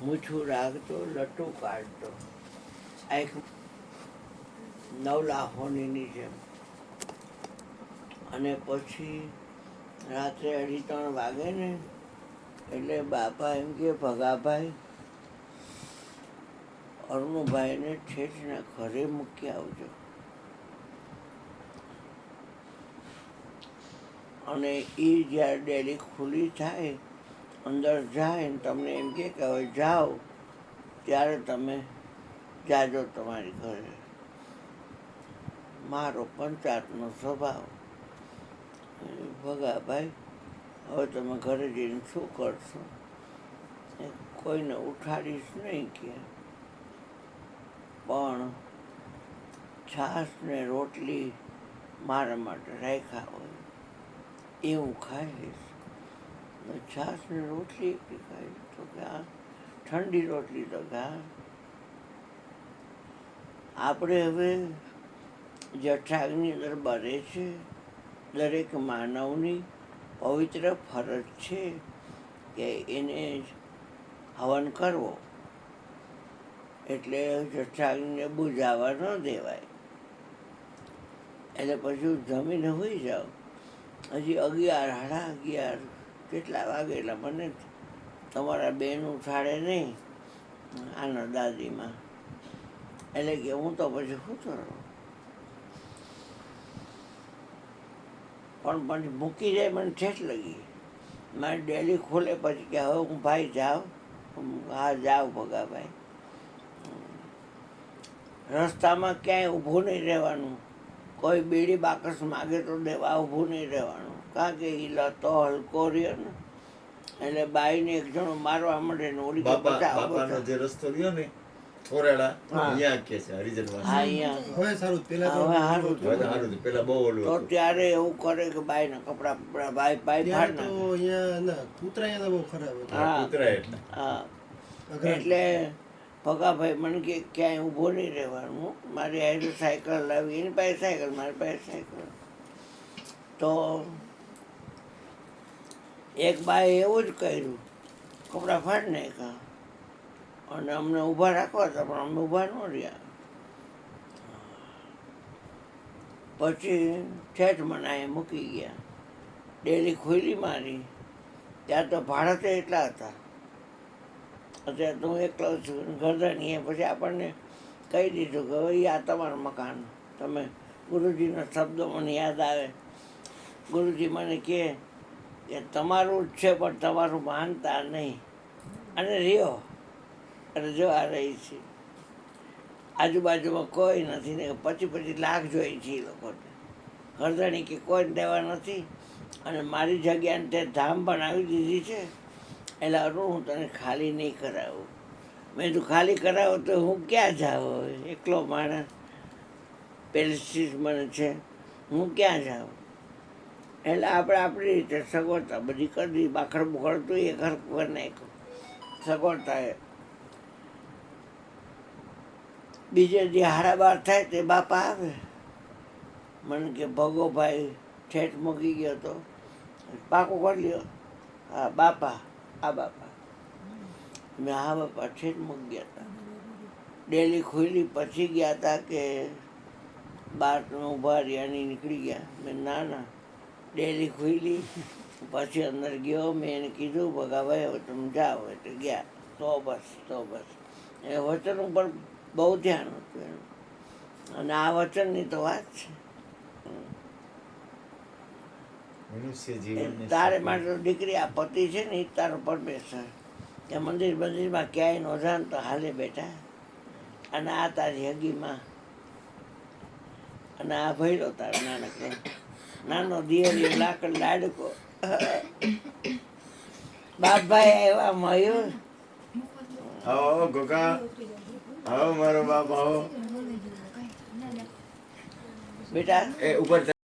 મૂછું રાખતો, લટ્ટુ કાઢતો, એક નવલા હોનીની જેમ. અને પછી રાત્રે 2:30 વાગે ને એટલે બાપા એમ કે ભગાભાઈ અરુણભાઈને ઠેઠના ઘરે મૂકી આવજો. અને એ જ્યારે ડેલી ખુલ્લી થાય અંદર જાય ને તમને એમ કે હવે જાઓ ત્યારે તમે જાજો તમારી ઘરે. મારો પંચાયતનો સ્વભાવ. ભગાભાઈ હવે તમે ઘરે જઈને શું કરશો? કોઈને ઉઠાડીશ નહીં કે, પણ છાશ ને રોટલી મારા માટે રાખ્યા હોય એ હું ખાઈ લઈશ. છાશ ને રોટલી એકલી ખાઈ તો કે આ ઠંડી રોટલી તો કે આપણે હવે જઠરાગ્નિ અંદર બળે છે. દરેક માનવની પવિત્ર ફરજ છે કે એને જ હવન કરવો. એટલે જઠરાગ્નિને બુઝાવા ન દેવાય. એટલે પછી જમીને હોઈ જાઓ. હજી 11, સાડા 11 કેટલા વાગે એટલે મને તમારા બેન ઉઠાડે નહીં, આના દાદીમાં. એટલે કે હું તો પછી સૂતો રહું. પણ પછી મૂકી જાય મને ઠેઠ લગી. મારી ડેલી ખોલે પછી કે હવે હું ભાઈ જાઉં. હા જાઉં ભગાભાઈ. રસ્તામાં ક્યાંય ઊભું નહીં રહેવાનું. કોઈ બીડી બાકસ માગે તો દેવા ઊભું નહીં રહેવાનું. કારણ કે એ લતો હલકો રહ્યો ને એટલે બાઈને એક જણો મારવા માંડે ને ઓલી બાપાનો જે રસ્તો રહ્યો ને થોરાડા અહીંયા કે છે હરિજનવાસી. હા અહીંયા હવે સારું પેલા હવે સારું સારું પેલા બહુ ઓલું તો ત્યારે એવું કરે કે બાઈના કપડા ભાઈ ફાડ તો અહીંયા ના કૂતરા બહુ ખરાબ હતા. હા કૂતરા એટલે હા. એટલે ભગાભાઈ મને કે ક્યાંય ઊભો નહીં રહેવાનું. મારી હારે સાયકલ લાવી, એની પાસે સાયકલ, મારી પાસે સાયકલ. તો એક બાએ એવું જ કર્યું, કપડાં ફાડી નાખ્યા અને અમને ઊભા રાખવા હતા પણ અમે ઊભા ન રહ્યા. પછી ઠેઠ મનાએ મૂકી ગયા. ડેલી ખોલી મારી. ત્યાં તો ભાડા તો એટલા હતા. અત્યારે તો હું એકલો છું ઘરધણીએ. પછી આપણને કહી દીધું કે હવે આ તમારું મકાન. તમે ગુરુજીના શબ્દો મને યાદ આવે. ગુરુજી મને કહે કે તમારું જ છે પણ તમારું માનતા નહીં અને રહ્યો. અને જો આ રહી છે આજુબાજુમાં કોઈ નથી ને પછી લાખ જોઈ છે એ લોકોને. ઘરધણી કે કોઈ દેવા નથી અને મારી જગ્યાને તે ધામ બનાવી દીધી છે. એટલે અરુણ હું તને ખાલી નહીં કરાવું. મેં તું ખાલી કરાવો તો હું ક્યાં જાઉં? એકલો માણસ, પેલેસીસ મને છે, હું ક્યાં જાઉં? એટલે આપણે આપણી રીતે સગવડતા બધી કરી દીધી. બાખડ બુખડતું એ ઘર કરી નાખ્યું સગવડતા. એ બીજે જે 12:30 થાય તે બાપા આવે. મને કે ભગોભાઈ ઠેઠ મૂકી ગયો તો પાકું કરી લ્યો. હા બાપા, આ બાપા. મેં હા બાપા ઠેઠ મૂકી ગયા હતા. ડેલી ખુલ્લી પછી ગયા હતા કે 12 ઊભા રહ્યા ને નીકળી ગયા. મેં ના ડેલી ખુલ્લી પછી અંદર ગયો. મેં એને કીધું ભગાભાઈ હવે તમે જાઓ. એટલે ગયા. તો બસ એ વચન ઉપર બહુ ધ્યાન હતું એનું. અને આ વચનની તો વાત છે. તારે માટે દીકરી આ પતિ છે ને એ તારો પરમેશ્વર. કે મંદિરમાં ક્યાંય નો જાન તો હાલે બેટા. અને આ તારી હગીમાં. અને આ ભૈરો તારો નાનકડો નાનો દિયરી લાકડ લાડકો. બાપભાઈ આવ્યા મયુર. આવો ગોગા, આવો મારો બાપ, આવો બેટા. એ ઉપર